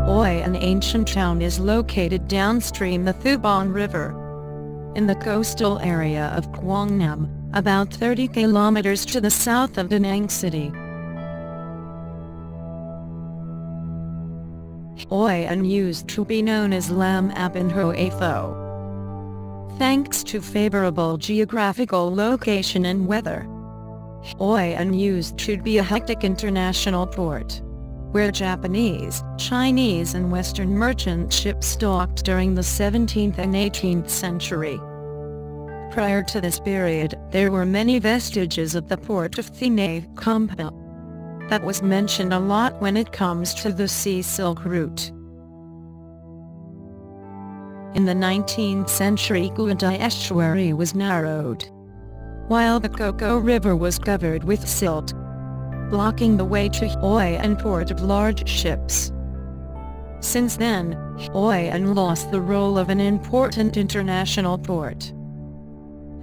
Hoi An ancient town is located downstream the Thuban River, in the coastal area of Quang, about 30 kilometers to the south of Da Nang City. Hoi An used to be known as Lam Ap in Hoi Pho. Thanks to favorable geographical location and weather, Hoi An used to be a hectic international port, where Japanese, Chinese and Western merchant ships docked during the 17th and 18th century. Prior to this period, there were many vestiges of the port of Thine Kumpa. That was mentioned a lot when it comes to the Sea Silk Route. In the 19th century, Guadai estuary was narrowed, while the Coco River was covered with silt, blocking the way to Hoi An port of large ships. Since then, Hoi An lost the role of an important international port.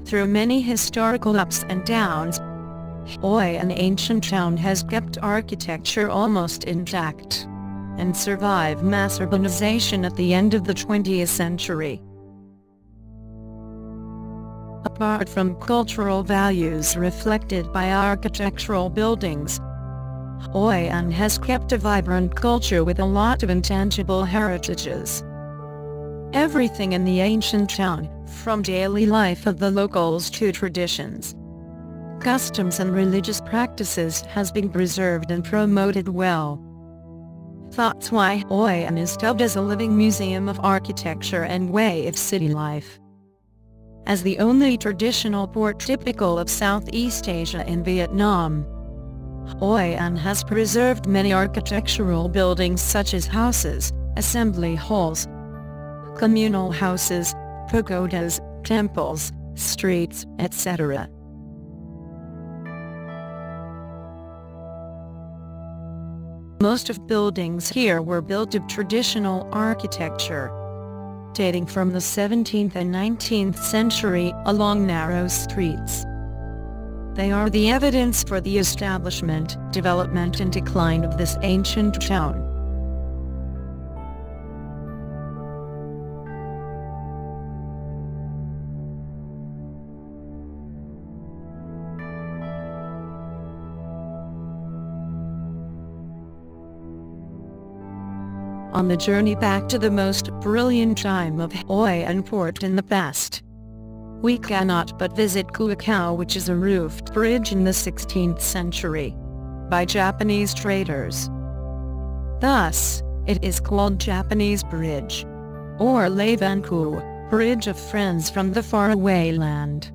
Through many historical ups and downs, Hoi An ancient town has kept architecture almost intact, and survived mass urbanization at the end of the 20th century. Apart from cultural values reflected by architectural buildings, Hoi An has kept a vibrant culture with a lot of intangible heritages. Everything in the ancient town, from daily life of the locals to traditions, customs and religious practices, has been preserved and promoted well. That's why Hoi An is dubbed as a living museum of architecture and way of city life. As the only traditional port typical of Southeast Asia and Vietnam, Hoi An has preserved many architectural buildings such as houses, assembly halls, communal houses, pagodas, temples, streets, etc. Most of buildings here were built of traditional architecture, dating from the 17th and 19th century along narrow streets. They are the evidence for the establishment, development and decline of this ancient town. On the journey back to the most brilliant time of Hoi An port in the past, we cannot but visit Kuakao, which is a roofed bridge in the 16th century, by Japanese traders. Thus, it is called Japanese Bridge, or Levanku, Bridge of Friends from the Faraway Land.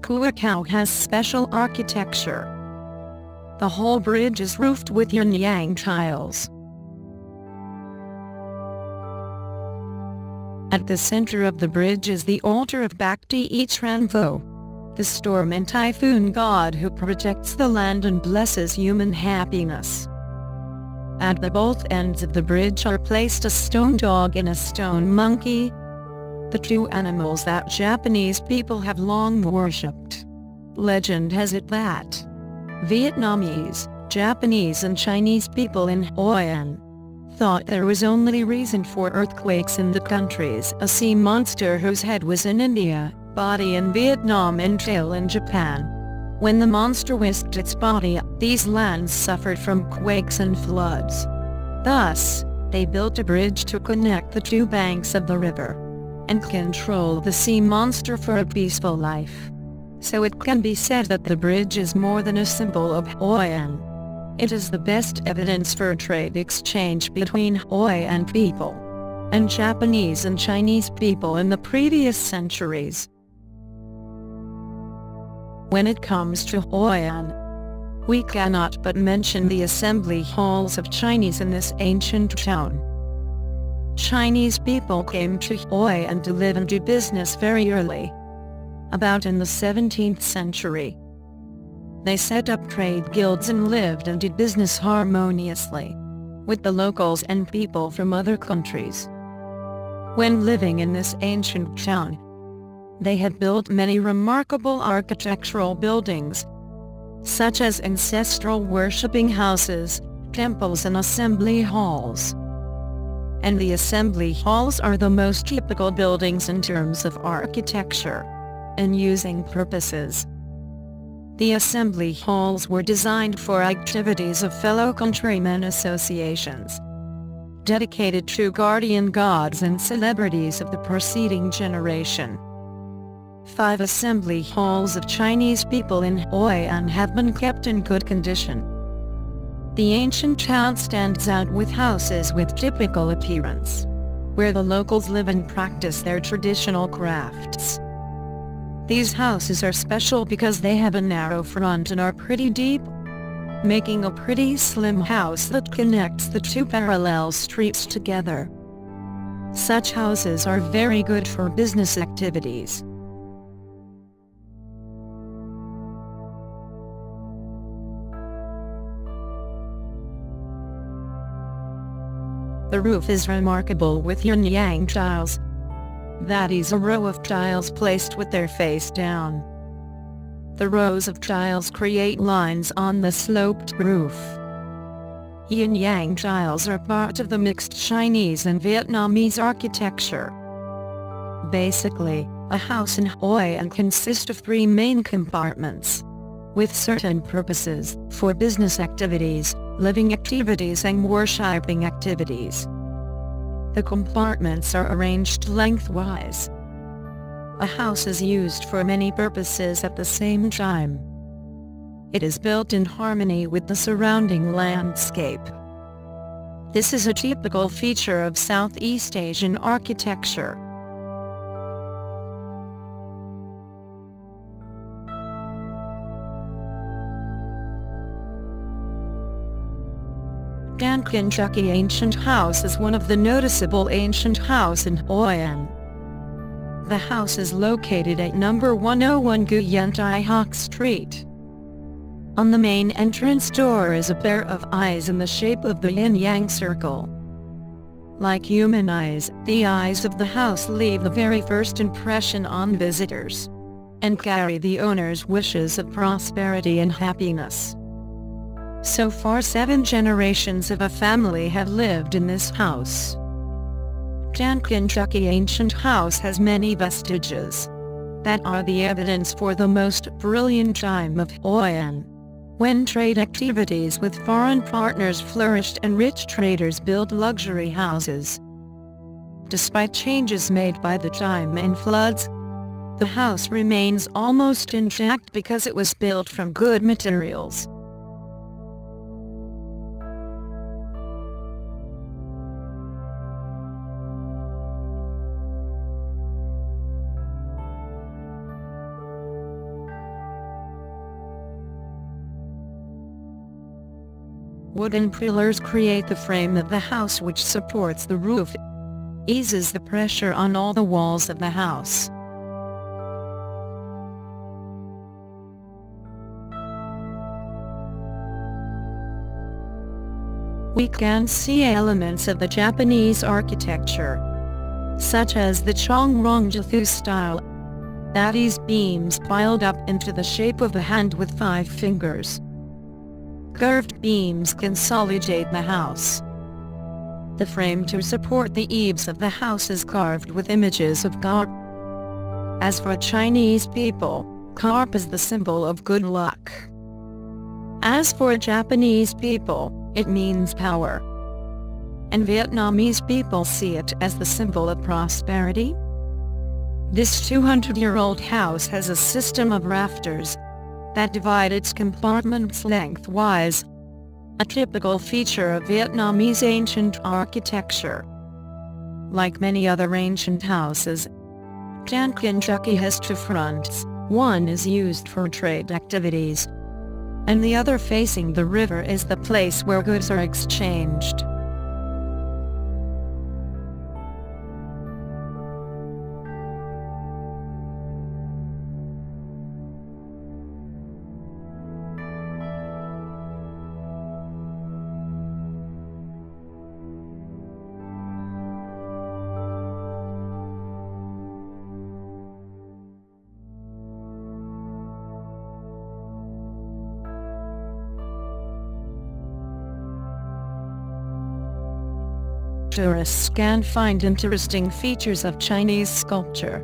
Kuakao has special architecture. The whole bridge is roofed with yin-yang tiles. At the center of the bridge is the altar of Bhakti Itranvo, the storm and typhoon god who protects the land and blesses human happiness. At the both ends of the bridge are placed a stone dog and a stone monkey, the two animals that Japanese people have long worshipped. Legend has it that Vietnamese, Japanese and Chinese people in Hoi An thought there was only reason for earthquakes in the countries: a sea monster whose head was in India, body in Vietnam and tail in Japan. When the monster whisked its body up, these lands suffered from quakes and floods. Thus, they built a bridge to connect the two banks of the river, and control the sea monster for a peaceful life. So it can be said that the bridge is more than a symbol of Hoi An. It is the best evidence for trade exchange between Hoi An people and Japanese and Chinese people in the previous centuries. When it comes to Hoi An, we cannot but mention the assembly halls of Chinese in this ancient town. Chinese people came to Hoi An to live and do business very early, about in the 17th century. They set up trade guilds and lived and did business harmoniously with the locals and people from other countries. When living in this ancient town, they had built many remarkable architectural buildings, such as ancestral worshipping houses, temples and assembly halls. and the assembly halls are the most typical buildings in terms of architecture and using purposes. The assembly halls were designed for activities of fellow countrymen associations, dedicated to guardian gods and celebrities of the preceding generation. 5 assembly halls of Chinese people in Hoi An have been kept in good condition. The ancient town stands out with houses with typical appearance, where the locals live and practice their traditional crafts. These houses are special because they have a narrow front and are pretty deep, making a pretty slim house that connects the 2 parallel streets together. Such houses are very good for business activities. The roof is remarkable with yin-yang tiles. That is a row of tiles placed with their face down. The rows of tiles create lines on the sloped roof. Yin-yang tiles are part of the mixed Chinese and Vietnamese architecture. Basically, a house in Hoi An consists of 3 main compartments, with certain purposes, for business activities, living activities and worshipping activities. The compartments are arranged lengthwise. A house is used for many purposes at the same time. It is built in harmony with the surrounding landscape. This is a typical feature of Southeast Asian architecture. Dan Kentucky Ancient House is one of the noticeable ancient house in Hoi An. The house is located at number 101 Nguyen Tai Hoc Street. On the main entrance door is a pair of eyes in the shape of the yin-yang circle. Like human eyes, the eyes of the house leave the very first impression on visitors, and carry the owner's wishes of prosperity and happiness. So far 7 generations of a family have lived in this house. Dan Kentucky Ancient House has many vestiges that are the evidence for the most brilliant time of Hoi An, when trade activities with foreign partners flourished and rich traders built luxury houses. Despite changes made by the time and floods, the house remains almost intact because it was built from good materials. Wooden pillars create the frame of the house which supports the roof, eases the pressure on all the walls of the house. We can see elements of the Japanese architecture, such as the Chongrong-Jathu style, that is beams piled up into the shape of a hand with 5 fingers. Curved beams consolidate the house. The frame to support the eaves of the house is carved with images of carp. As for Chinese people, carp is the symbol of good luck. As for Japanese people, it means power. And Vietnamese people see it as the symbol of prosperity. This 200-year-old house has a system of rafters that divide its compartments lengthwise, a typical feature of Vietnamese ancient architecture. Like many other ancient houses, Dan Kentucky has 2 fronts. One is used for trade activities, and the other facing the river is the place where goods are exchanged. tourists can find interesting features of Chinese sculpture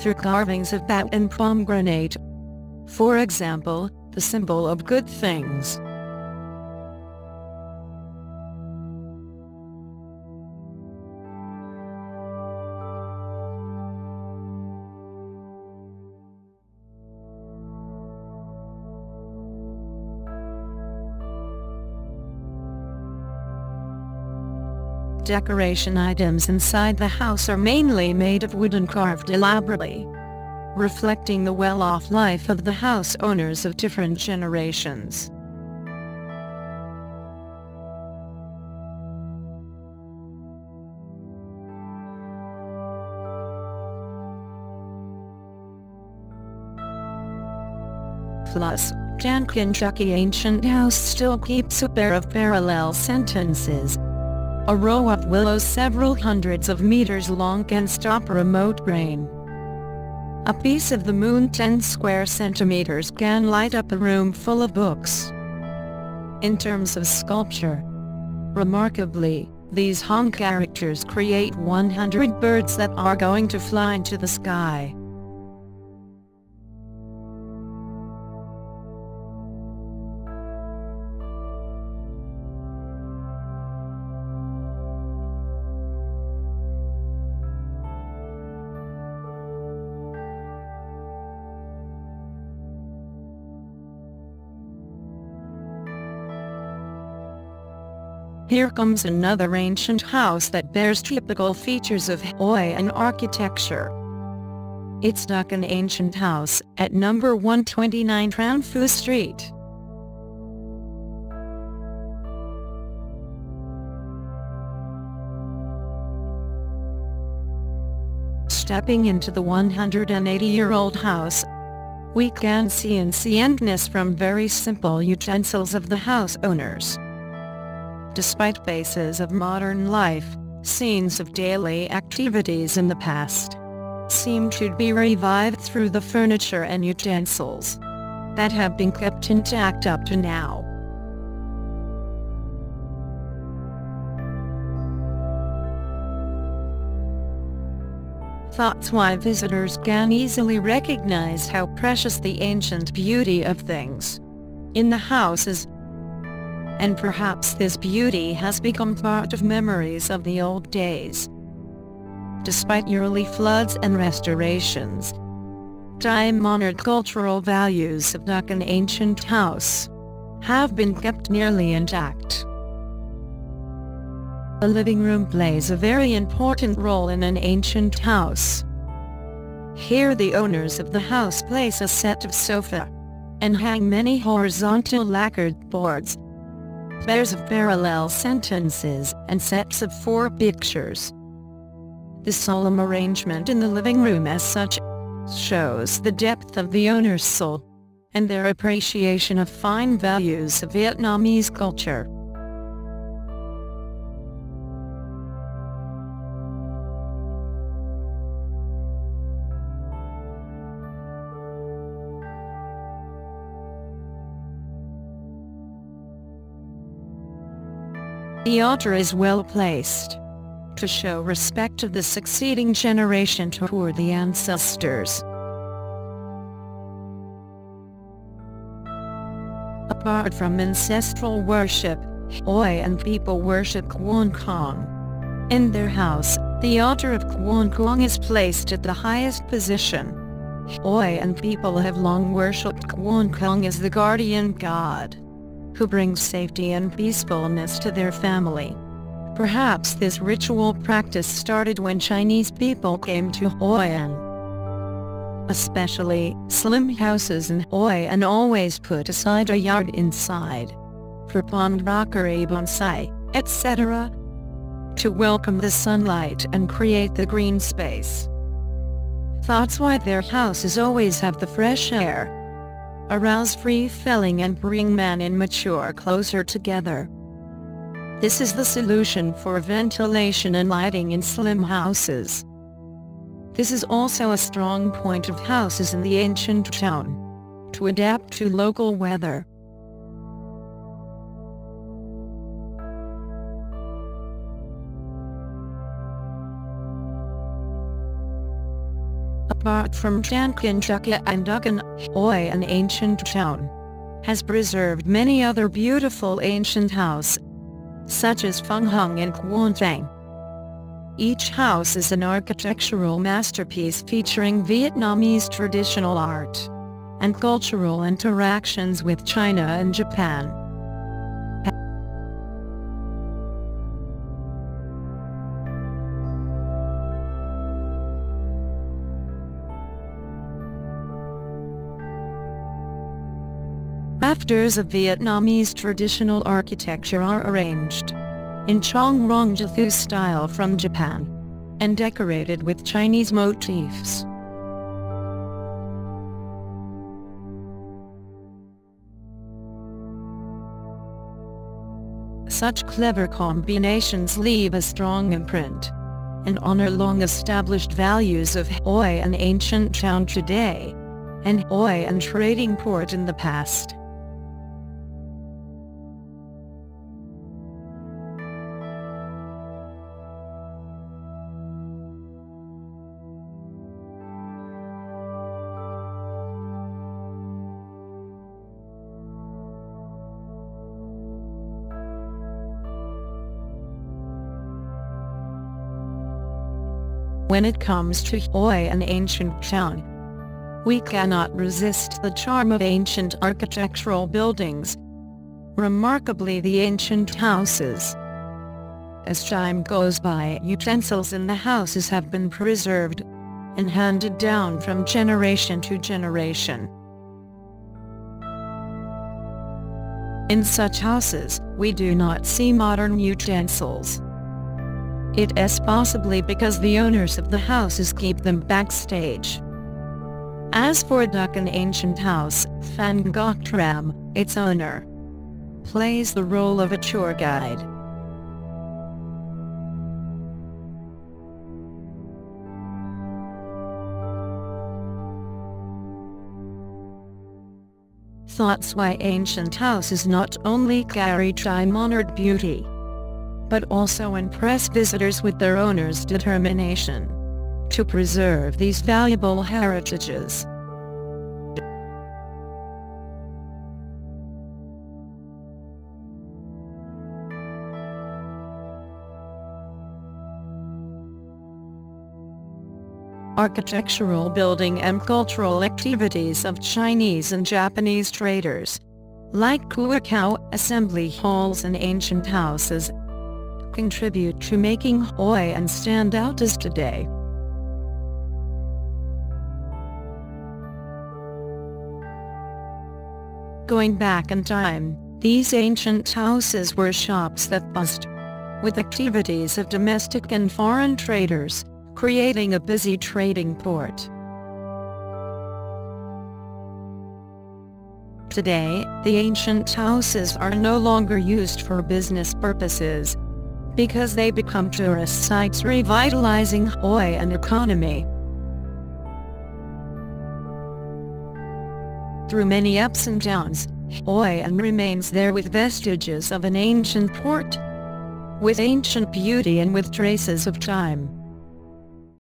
through carvings of bat and pomegranate. For example, the symbol of good things. Decoration items inside the house are mainly made of wood and carved elaborately, reflecting the well-off life of the house owners of different generations. Plus, Kentucky ancient house still keeps a pair of parallel sentences. A row of willows several hundreds of meters long can stop remote rain. A piece of the moon 10 square centimeters can light up a room full of books. In terms of sculpture, remarkably, these Han characters create 100 birds that are going to fly into the sky. Here comes another ancient house that bears typical features of Hoi An architecture. It's stuck an ancient house at number 129 Tran Phu Street. Stepping into the 180-year-old house, we can see ancientness from very simple utensils of the house owners. Despite phases of modern life, scenes of daily activities in the past seem to be revived through the furniture and utensils that have been kept intact up to now. That's why visitors can easily recognize how precious the ancient beauty of things in the house is. And perhaps this beauty has become part of memories of the old days. Despite yearly floods and restorations, time-honored cultural values of an ancient house have been kept nearly intact. A living room plays a very important role in an ancient house. Here the owners of the house place a set of sofa and hang many horizontal lacquered boards, pairs of parallel sentences, and sets of 4 pictures. The solemn arrangement in the living room as such shows the depth of the owner's soul and their appreciation of fine values of Vietnamese culture. The altar is well placed to show respect to the succeeding generation toward the ancestors. Apart from ancestral worship, Hoi An people worship Quan Kong. In their house, the altar of Quan Kong is placed at the highest position. Hoi An people have long worshipped Quan Kong as the guardian god, who brings safety and peacefulness to their family. Perhaps this ritual practice started when Chinese people came to Hoi An. Especially, slim houses in Hoi An always put aside a yard inside for pond rockery, bonsai, etc., to welcome the sunlight and create the green space. That's why their houses always have the fresh air, arouse free feeling, and bring man and mature closer together. This is the solution for ventilation and lighting in slim houses. This is also a strong point of houses in the ancient town, to adapt to local weather. apart from Chiang Kai and Duc An, Hoi An ancient town has preserved many other beautiful ancient houses, such as Phung Hung and Quan Thang. Each house is an architectural masterpiece featuring Vietnamese traditional art and cultural interactions with China and Japan. Rafters of Vietnamese traditional architecture are arranged in Trong Rong Jathu style from Japan and decorated with Chinese motifs. Such clever combinations leave a strong imprint and honor long-established values of Hoi An ancient town today and Hoi An trading port in the past. When it comes to Hoi An ancient town, we cannot resist the charm of ancient architectural buildings, remarkably the ancient houses. As time goes by, utensils in the houses have been preserved and handed down from generation to generation. In such houses, we do not see modern utensils. It is possibly because the owners of the houses keep them backstage. As for Duc An ancient house, Phan Ngoc Tram, its owner, plays the role of a tour guide. Thoughts why ancient houses not only carry time-honored beauty, but also impress visitors with their owners' determination to preserve these valuable heritages. Architectural building and cultural activities of Chinese and Japanese traders, like Kuokao, assembly halls and ancient houses, contribute to making Hoi An stand out as today. Going back in time, these ancient houses were shops that buzzed with activities of domestic and foreign traders, creating a busy trading port. Today, the ancient houses are no longer used for business purposes, because they become tourist sites revitalizing Hoi An economy. Through many ups and downs, Hoi An remains there with vestiges of an ancient port, with ancient beauty and with traces of time.